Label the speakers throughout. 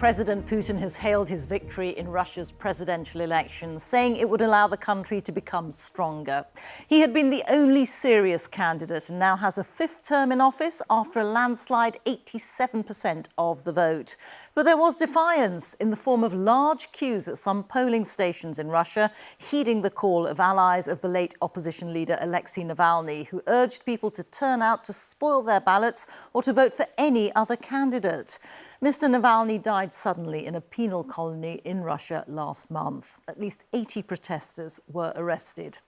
Speaker 1: President Putin has hailed his victory in Russia's presidential elections, saying it would allow the country to become stronger. He had been the only serious candidate and now has a fifth term in office after a landslide 87% of the vote. But there was defiance in the form of large queues at some polling stations in Russia, heeding the call of allies of the late opposition leader Alexei Navalny, who urged people to turn out to spoil their ballots or to vote for any other candidate. Mr. Navalny died suddenly in a penal colony in Russia last month. At least 80 protesters were arrested.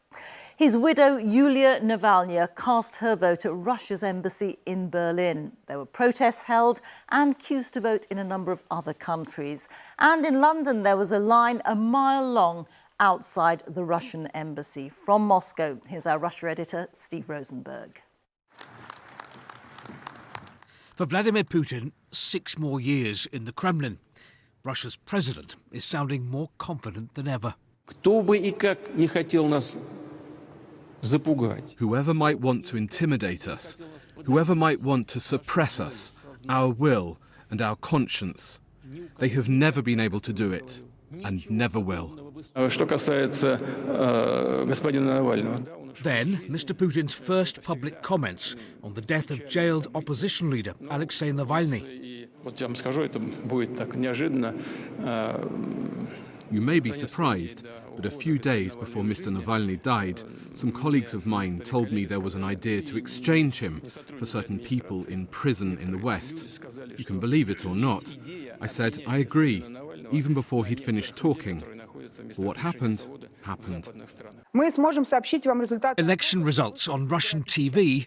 Speaker 1: His widow, Yulia Navalnaya, cast her vote at Russia's embassy in Berlin. There were protests held and queues to vote in a number of other countries. And in London, there was a line a mile long outside the Russian embassy. From Moscow, here's our Russia editor, Steve Rosenberg.
Speaker 2: For Vladimir Putin, 6 more years in the Kremlin. Russia's president is sounding more confident than ever.
Speaker 3: Whoever might want to intimidate us, whoever might want to suppress us, our will and our conscience, they have never been able to do it and never will.
Speaker 2: Then, Mr. Putin's first public comments on the death of jailed opposition leader Alexei Navalny.
Speaker 3: You may be surprised, but a few days before Mr. Navalny died, some colleagues of mine told me there was an idea to exchange him for certain people in prison in the West. You can believe it or not. I said, I agree, even before he'd finished talking. But what happened, happened.
Speaker 2: Election results on Russian TV,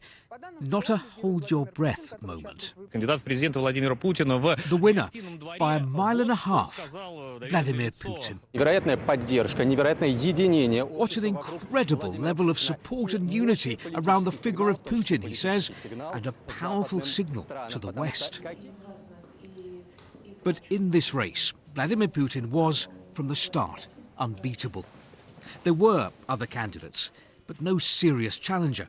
Speaker 2: not a hold-your-breath moment. The winner, by a mile and a half, Vladimir Putin. What an incredible level of support and unity around the figure of Putin, he says, and a powerful signal to the West. But in this race, Vladimir Putin was, from the start, unbeatable. There were other candidates, but no serious challenger.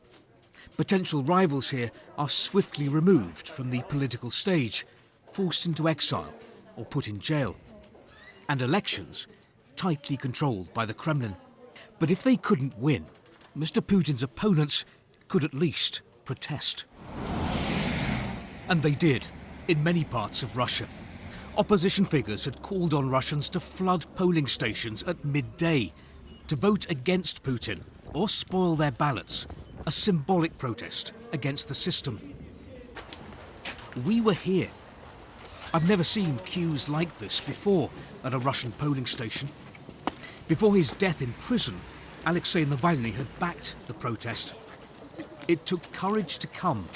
Speaker 2: Potential rivals here are swiftly removed from the political stage, forced into exile or put in jail. And elections tightly controlled by the Kremlin. But if they couldn't win, Mr. Putin's opponents could at least protest. And they did, in many parts of Russia. Opposition figures had called on Russians to flood polling stations at midday, to vote against Putin or spoil their ballots, a symbolic protest against the system. We were here. I've never seen queues like this before at a Russian polling station. Before his death in prison, Alexei Navalny had backed the protest. It took courage to come.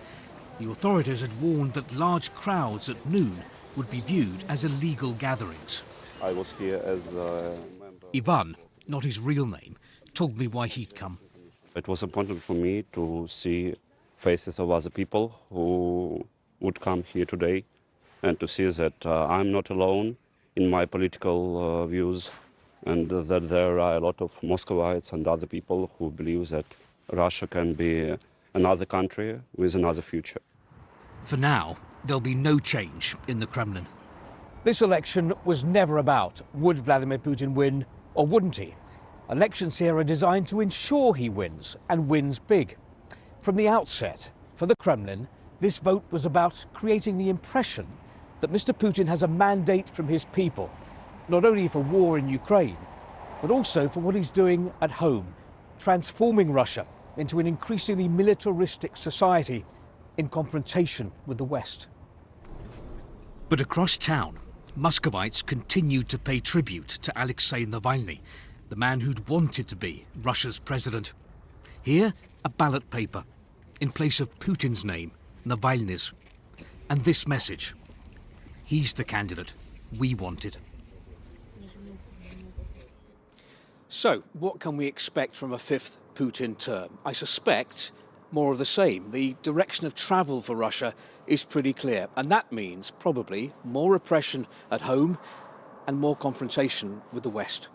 Speaker 2: The authorities had warned that large crowds at noon would be viewed as illegal gatherings.
Speaker 4: I was here as a member.
Speaker 2: Ivan, not his real name, told me why he'd come.
Speaker 4: It was important for me to see faces of other people who would come here today and to see that I'm not alone in my political views and that there are a lot of Muscovites and other people who believe that Russia can be another country with another future.
Speaker 2: For now, there'll be no change in the Kremlin. This election was never about would Vladimir Putin win or wouldn't he. Elections here are designed to ensure he wins, and wins big. From the outset, for the Kremlin, this vote was about creating the impression that Mr. Putin has a mandate from his people, not only for war in Ukraine, but also for what he's doing at home, transforming Russia into an increasingly militaristic society in confrontation with the West. But across town, Muscovites continued to pay tribute to Alexei Navalny, the man who'd wanted to be Russia's president. Here, a ballot paper, in place of Putin's name, Navalny's. And this message: he's the candidate we wanted. So, what can we expect from a fifth Putin term? I suspect more of the same. The direction of travel for Russia is pretty clear, and that means probably more repression at home and more confrontation with the West.